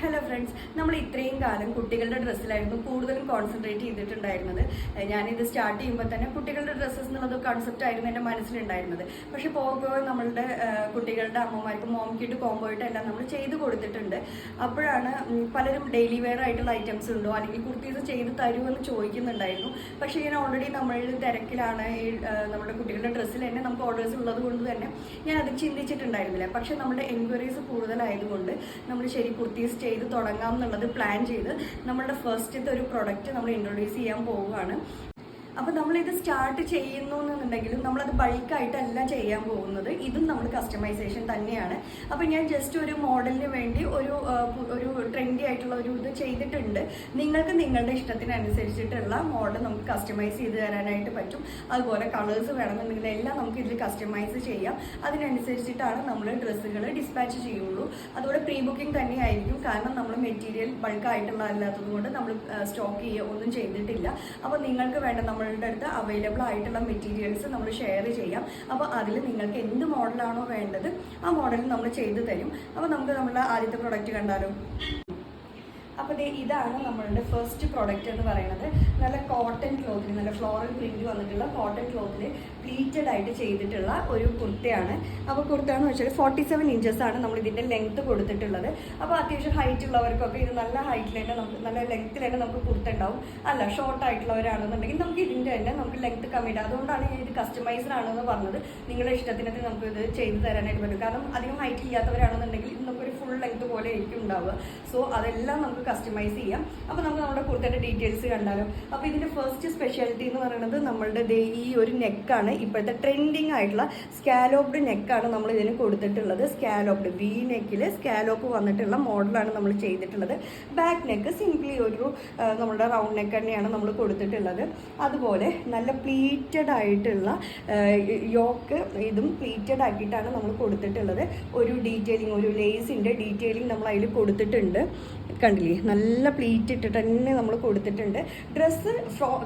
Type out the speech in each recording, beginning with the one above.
Hello friends, നമ്മൾ ഇത്രയും കാലം കുട്ടികളുടെ ഡ്രസ്സിലായിരുന്നു കൂടുതലും കോൺസെൻട്രേറ്റ് ചെയ്തിട്ടുണ്ടായിരുന്നത്. ഞാനിത് സ്റ്റാർട്ട് ചെയ്യുമ്പോൾ തന്നെ കുട്ടികളുടെ ഡ്രസ്സസ് എന്നുള്ളത് കോൺസെപ്റ്റ് ആയിരുന്നു എൻ്റെ മനസ്സിലുണ്ടായിരുന്നത്. പക്ഷെ പോകെ നമ്മളുടെ കുട്ടികളുടെ അമ്മമാർക്ക് മോം കിറ്റ് കോംബോയിട്ട് എല്ലാം നമ്മൾ ചെയ്ത് കൊടുത്തിട്ടുണ്ട്. അപ്പോഴാണ് പലരും ഡെയിലി വെയർ ആയിട്ടുള്ള ഐറ്റംസ് ഉണ്ടോ അല്ലെങ്കിൽ കുർത്തീസ് ചെയ്ത് തരുമെന്ന് ചോദിക്കുന്നുണ്ടായിരുന്നു. പക്ഷേ ഞാൻ ഓൾറെഡി നമ്മൾ തിരക്കിലാണ്. നമ്മുടെ കുട്ടികളുടെ ഡ്രസ്സിൽ തന്നെ നമുക്ക് ഓർഡേഴ്സ് ഉള്ളത് കൊണ്ട് തന്നെ ഞാൻ അത് ചിന്തിച്ചിട്ടുണ്ടായിരുന്നില്ല. പക്ഷെ നമ്മുടെ എൻക്വയറീസ് കൂടുതലായതുകൊണ്ട് നമ്മൾ ശരി കുർത്തീസ് ചെയ്ത് തുടങ്ങാം എന്നുള്ളത് പ്ലാൻ ചെയ്ത് നമ്മളുടെ ഫസ്റ്റത്തെ ഒരു പ്രൊഡക്റ്റ് നമ്മൾ ഇൻട്രൊഡ്യൂസ് ചെയ്യാൻ പോവുകയാണ്. അപ്പോൾ നമ്മളിത് സ്റ്റാർട്ട് ചെയ്യുന്നു എന്നുണ്ടെങ്കിലും നമ്മളത് ബൾക്കായിട്ടല്ല ചെയ്യാൻ പോകുന്നത്. ഇതും നമ്മൾ കസ്റ്റമൈസേഷൻ തന്നെയാണ്. അപ്പോൾ ഞാൻ ജസ്റ്റ് ഒരു മോഡലിന് വേണ്ടി ഒരു ട്രെൻഡി ആയിട്ടുള്ള ഒരു ഇത് ചെയ്തിട്ടുണ്ട്. നിങ്ങൾക്ക് നിങ്ങളുടെ ഇഷ്ടത്തിനനുസരിച്ചിട്ടുള്ള മോഡൽ നമുക്ക് കസ്റ്റമൈസ് ചെയ്ത് തരാനായിട്ട് പറ്റും. അതുപോലെ കളേഴ്സ് വേണമെന്നുണ്ടെങ്കിൽ എല്ലാം നമുക്ക് ഇതിൽ കസ്റ്റമൈസ് ചെയ്യാം. അതിനനുസരിച്ചിട്ടാണ് നമ്മൾ ഡ്രസ്സുകൾ ഡിസ്പാച്ച് ചെയ്യുള്ളൂ. അതുപോലെ പ്രീ ബുക്കിംഗ് തന്നെയായിരിക്കും. കാരണം നമ്മൾ മെറ്റീരിയൽ ബൾക്കായിട്ടുള്ള അല്ലാത്തത് കൊണ്ട് നമ്മൾ സ്റ്റോക്ക് ചെയ്യുക ഒന്നും ചെയ്തിട്ടില്ല. അപ്പോൾ നിങ്ങൾക്ക് വേണ്ട നമ്മളുടെ അടുത്ത് അവൈലബിൾ ആയിട്ടുള്ള മെറ്റീരിയൽസ് നമ്മൾ ഷെയർ ചെയ്യാം. അപ്പോൾ അതിൽ നിങ്ങൾക്ക് എന്ത് മോഡലാണോ വേണ്ടത് ആ മോഡൽ നമ്മൾ ചെയ്തു തരും. അപ്പോൾ നമുക്ക് നമ്മുടെ ആദ്യത്തെ പ്രൊഡക്റ്റ് കണ്ടാലോ. അപ്പോൾ ഇതാണ് നമ്മളുടെ ഫസ്റ്റ് പ്രൊഡക്റ്റ് എന്ന് പറയുന്നത്. നല്ല കോട്ടൺ ക്ലോത്തിൽ, നല്ല ഫ്ലോറൽ പ്രിന്റ് വന്നിട്ടുള്ള കോട്ടൺ ക്ലോത്തിൽ പ്ലീറ്റഡ് ആയിട്ട് ചെയ്തിട്ടുള്ള ഒരു കുർത്തയാണ്. അപ്പോൾ കുർത്ത എന്ന് വെച്ചാൽ 47 ഇഞ്ചസ് ആണ് നമ്മൾ ഇതിൻ്റെ ലെങ്ത് കൊടുത്തിട്ടുള്ളത്. അപ്പോൾ അത്യാവശ്യം ഹൈറ്റ് ഉള്ളവർക്കൊക്കെ ഇത് നല്ല ഹൈറ്റിൽ തന്നെ നമുക്ക് നല്ല ലെങ്ത്തിൽ തന്നെ നമുക്ക് കുർത്ത ഉണ്ടാവും. അല്ല, ഷോർട്ട് ആയിട്ടുള്ളവരാണെന്നുണ്ടെങ്കിൽ നമുക്ക് ഇതിൻ്റെ തന്നെ നമുക്ക് ലെങ്ത് കമ്മിറ്റ്. അതുകൊണ്ടാണ് ഞാൻ ഇത് കസ്റ്റമൈസ്ഡ് ആണെന്ന് പറഞ്ഞത്. നിങ്ങളുടെ ഇഷ്ടത്തിന് നമുക്ക് ഇത് ചെയ്ത് തരാനായിട്ട് പറ്റും. കാരണം അധികം ഹൈറ്റ് ഇല്ലാത്തവരാണെന്നുണ്ടെങ്കിൽ ഇത് നമുക്കൊരു ഫുൾ ലെങ്ത് പോലെ ആയിരിക്കും ഉണ്ടാവുക. സോ അതെല്ലാം നമുക്ക് കസ്റ്റമൈസ് ചെയ്യാം. അപ്പോൾ നമുക്ക് നമ്മുടെ കുർത്തയുടെ ഡീറ്റെയിൽസ് കണ്ടാലോ. അപ്പോൾ ഇതിൻ്റെ ഫസ്റ്റ് സ്പെഷ്യാലിറ്റി എന്ന് പറയുന്നത് നമ്മളുടെ ഈ ഒരു നെക്കാണ്. ഇപ്പോഴത്തെ ട്രെൻഡിങ് ആയിട്ടുള്ള സ്കാലോപ്ഡ് നെക്കാണ് നമ്മൾ ഇതിന് കൊടുത്തിട്ടുള്ളത്. സ്കാലോപ്ഡ് വി നെക്കിൽ സ്കാലോപ്പ് വന്നിട്ടുള്ള മോഡലാണ് നമ്മൾ ചെയ്തിട്ടുള്ളത്. ബാക്ക് നെക്ക് സിംപ്ലി ഒരു നമ്മുടെ റൗണ്ട് നെക്ക് തന്നെയാണ് നമ്മൾ കൊടുത്തിട്ടുള്ളത്. അതുപോലെ നല്ല പ്ലീറ്റഡ് ആയിട്ടുള്ള യോക്ക്, ഇതും പ്ലീറ്റഡ് ആക്കിയിട്ടാണ് നമ്മൾ കൊടുത്തിട്ടുള്ളത്. ഒരു ഡീറ്റെയിലിംഗ്, ഒരു ലേസിൻ്റെ ഡീറ്റെയിലിംഗ് നമ്മൾ അതിൽ കൊടുത്തിട്ടുണ്ട്. കണ്ടില്ലേ, നല്ല പ്ലീറ്റ് ഇട്ടിട്ട് തന്നെ നമ്മൾ കൊടുത്തിട്ടുണ്ട്. ഡ്രസ്സ്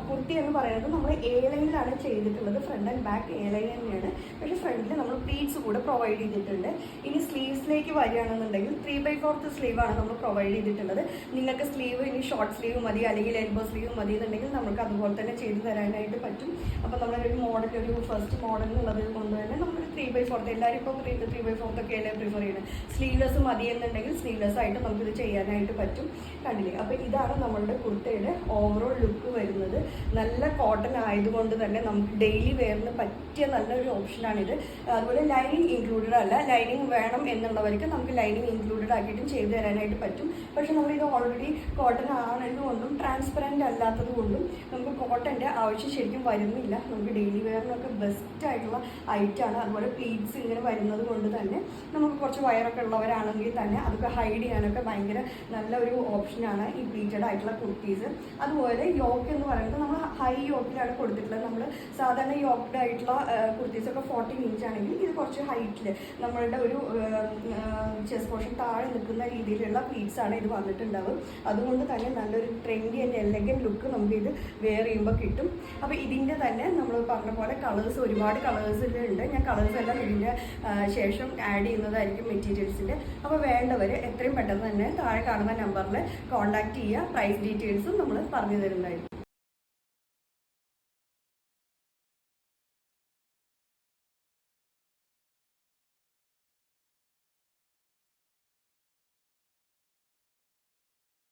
കുർത്തി എന്ന് പറയുന്നത് നമ്മൾ എ ലൈനിലാണ് ചെയ്തിട്ടുള്ളത്. Front and back A line തന്നെയാണ്. പക്ഷേ ഫ്രണ്ടിൽ നമ്മൾ പ്ലീറ്റ്സ് കൂടെ പ്രൊവൈഡ് ചെയ്തിട്ടുണ്ട്. ഇനി സ്ലീവ്സിലേക്ക് വരികയാണെന്നുണ്ടെങ്കിൽ 3/4 സ്ലീവാണ് നമ്മൾ പ്രൊവൈഡ് ചെയ്തിട്ടുള്ളത്. നിങ്ങൾക്ക് സ്ലീവ് ഇനി ഷോർട്ട് സ്ലീവ് മതി അല്ലെങ്കിൽ എൽബോ സ്ലീവ് മതി എന്നുണ്ടെങ്കിൽ നമുക്ക് അതുപോലെ തന്നെ ചെയ്തു തരാനായിട്ട് പറ്റും. അപ്പോൾ നമ്മളൊരു മോഡൽ, ഒരു ഫസ്റ്റ് മോഡൽ എന്നുള്ളത് കൊണ്ട് തന്നെ നമ്മൾ 3/4, എല്ലാവരും ഇപ്പോൾ 3/4 ഒക്കെ അല്ലേ പ്രിഫർ ചെയ്യുന്നത്. സ്ലീവ്ലെസ് മതി എന്നുണ്ടെങ്കിൽ സ്ലീവ്ലെസ് ആയിട്ട് നമുക്കിത് ചെയ്യാനായിട്ട് പറ്റും. കണ്ടില്ലേ, അപ്പോൾ ഇതാണ് നമ്മളുടെ കുർത്തയുടെ ഓവറോൾ ലുക്ക് വരുന്നത്. നല്ല കോട്ടൺ ആയതുകൊണ്ട് തന്നെ നമുക്ക് ഡെയിലി വെയറിന് പറ്റിയ നല്ലൊരു ഓപ്ഷനാണിത്. അതുപോലെ ലൈനിങ് ഇൻക്ലൂഡഡ് അല്ല. ലൈനിങ് വേണം എന്നുള്ളവർക്ക് നമുക്ക് ലൈനിങ് ഇൻക്ലൂഡഡ് ആക്കിയിട്ടും ചെയ്തു തരാനായിട്ട് പറ്റും. പക്ഷെ നമ്മളിത് ഓൾറെഡി കോട്ടൺ ആണെന്നുകൊണ്ടും ട്രാൻസ്പെറൻറ്റ് അല്ലാത്തത് കൊണ്ടും നമുക്ക് കോട്ടൻ്റെ ആവശ്യം ശരിക്കും വരുന്നില്ല. നമുക്ക് ഡെയിലി വെയറിനൊക്കെ ബെസ്റ്റ് ആയിട്ടുള്ള ഐറ്റാണ്. അതുപോലെ പ്ലീറ്റ്സ് ഇങ്ങനെ വരുന്നത് കൊണ്ട് തന്നെ നമുക്ക് കുറച്ച് വയറൊക്കെ ഉള്ളവരാണെങ്കിൽ തന്നെ അതൊക്കെ ഹൈഡ് ചെയ്യാനൊക്കെ ഭയങ്കര നല്ലൊരു ഓപ്ഷനാണ് ഈ പ്ലീറ്റഡ് ആയിട്ടുള്ള കുർത്തീസ്. അതുപോലെ യോക്ക് എന്ന് പറയുന്നത് നമ്മൾ ഹൈ യോക്കിലാണ് കൊടുത്തിട്ടുള്ളത്. നമ്മൾ സാധാരണ യോക്ക്ഡ് ആയിട്ടുള്ള കുർത്തീസൊക്കെ 14 ഇഞ്ച് ആണെങ്കിൽ ഇത് കുറച്ച് ഹൈറ്റിൽ നമ്മളുടെ ഒരു ചെസ്റ്റ് പോർഷൻ താഴെ നിൽക്കുന്ന രീതിയിലുള്ള പ്ലീറ്റ്സ് ആണ് ഇത് വന്നിട്ടുണ്ടാവും. അതുകൊണ്ട് തന്നെ നല്ലൊരു ട്രെൻഡി ആൻഡ് എലഗന്റ് ലുക്ക് നമുക്ക് ഇത് വെയർ ചെയ്യുമ്പോൾ കിട്ടും. അപ്പോൾ ഇതിൻ്റെ തന്നെ നമ്മൾ പറഞ്ഞ പോലെ കളേഴ്സ്, ഒരുപാട് കളേഴ്സിലുണ്ട്. ഞാൻ കളേഴ്സ് എല്ലാം ഇതിൻ്റെ ശേഷം ആഡ് ചെയ്യുന്നതായിരിക്കും മെറ്റീരിയൽസിൻ്റെ. അപ്പോൾ വേണ്ടവർ എത്രയും പെട്ടെന്ന് തന്നെ താഴെ കാണുന്ന നമ്പറിൽ കോൺടാക്ട് ചെയ്യുക. പ്രൈസ് ഡീറ്റെയിൽസും നമ്മൾ പറഞ്ഞു തരുന്നതായിരിക്കും.